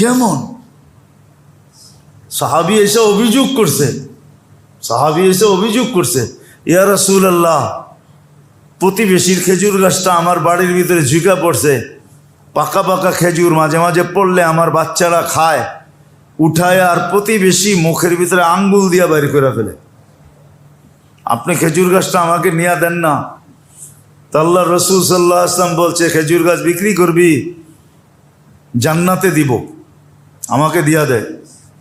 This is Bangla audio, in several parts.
কেমন? সাহাবী এসে অভিযোগ করছে, ইয়া রাসূলুল্লাহ, প্রতিবেশীর খেজুর গাছটা আমার বাড়ির ভিতরে ঝুঁকা পড়ছে, পাকা পাকা খেজুর মাঝে মাঝে পড়লে আমার বাচ্চারা খায়, উঠায় আর প্রতিবেশী মুখের ভিতরে আঙ্গুল দিয়া বাইর করে ফেলে। আপনি খেজুর গাছটা আমাকে নিয়ে দেন না। তো আল্লাহ রসুল সাল্লাল্লাহু আলাইহি ওয়াসাল্লাম বলছে, খেজুর গাছ বিক্রি করবি, জান্নাতে দিব, আমাকে দিয়া দেয়।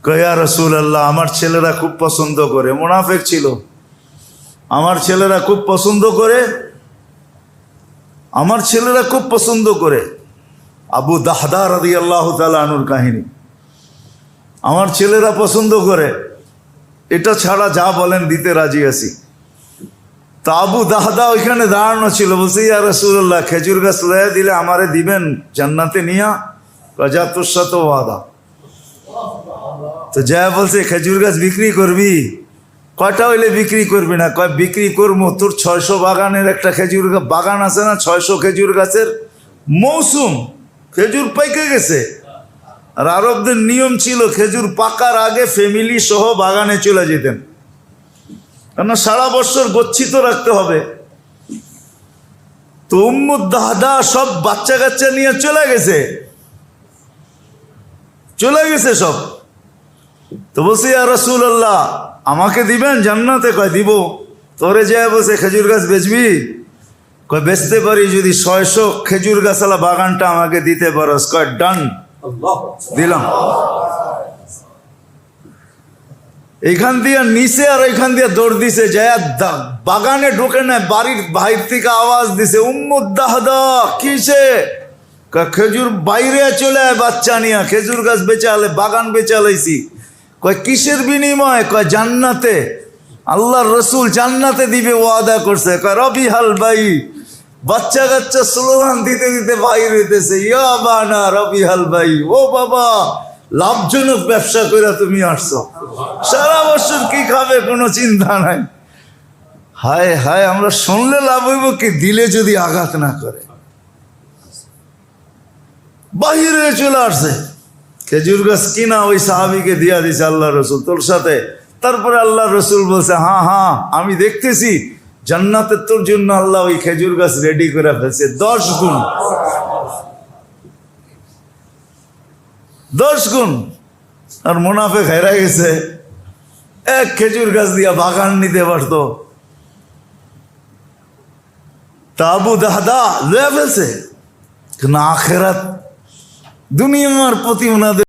কয়া রাসূলুল্লাহ, আমার ছেলেরা খুব পছন্দ করে, মুনাফিক ছিল, আমার ছেলেরা খুব পছন্দ করে। আবু দাহদা রাদিয়াল্লাহু তাআলা আনহুর কাহিনী, আমার ছেলেরা পছন্দ করে, এটা ছাড়া যা বলেন দিতে রাজি আছি। তা আবু দাহদা ওইখানে দাঁড়ানো ছিল, বলছে, ইয়া রাসূলুল্লাহ, খেজুর গাছ লয়া দিলে আমারে দিবেন জান্নাতে নিয়া? কজা তোর সাথে ওয়াদা। তো যা বলছে, খেজুর গাছ বিক্রি করবি? কয়টা হইলে বিক্রি করবি না? কয়, বিক্রি করবো, তোর 600 বাগানের একটা খেজুর বাগান আছে না, 600 খেজুর গাছের মৌসুম, খেজুর পাইকে গেছে। আর আরবদের নিয়ম ছিল, খেজুর পাকার আগে ফ্যামিলি সহ বাগানে চলে যেতেন, কেন সারা বছর গচ্ছিত রাখতে হবে। তো উম্মু দাহদা সব বাচ্চা কাচ্চা নিয়ে চলে গেছে সব। তো বলছে, ইয়া রাসূলুল্লাহ, আমাকে দিবেন জান্নাতে? কয়, দিব। তোরে যায় বলছে, খেজুর গাছ বেচবি? কয়, বেচতে পারি যদি 600 খেজুর গাছওয়ালা বাগানটা আমাকে দিতে পারস। কয়, ডান, দিলাম। এইখান দিয়ে নিচে আর এইখান দিয়ে দৌড় দিছে, যায় বাগানে ঢোকে না, বাড়ির বাইর থেকে আওয়াজ দিছে, উম্মু দাহদা, কিসে? খেজুর বাইরে চলে আয় বাচ্চা নিয়ে, খেজুর গাছ বেচালে, বাগান বেচালাইছি। কয়, কিসের বিনিময়? কয়, জান্নাতে, আল্লাহর রসুল জান্নাতে দিবে ওয়াদা করছে। কয়, রবিহাল ভাই, বাচ্চা কাচ্চা স্লোগান দিতে দিতে বাইর হইতেছে, ইয়া বানা রবিহাল ভাই, ও বাবা, লাভজনক ব্যবসা করে তুমি আসছো, সারা বছর কি খাবে কোনো চিন্তা নাই। হায় হায়, আমরা শুনলে লাভ হইব কি, দিলে যদি আঘাত না করে। বাহিরে চলে আসছে, খেজুর গাছ কিনা ওই সাহাবীকে দিয়া দিছে আল্লাহ রসুল, তোর সাথে। তারপরে আল্লাহ রসুল বলছে, হ্যাঁ, আমি দেখতেছি জান্নাতে তোর জন্য আল্লাহ ওই খেজুর গাছ রেডি করে ফেলছে, 10 গুণ। আর মুনাফিক হেরা গেছে, এক খেজুর গাছ দিয়া বাগান নিতে পারতো। তা আবু দাহদা লয়ে ফেলছে, না আখেরাত দুনিয়ার প্রতি ওনাদের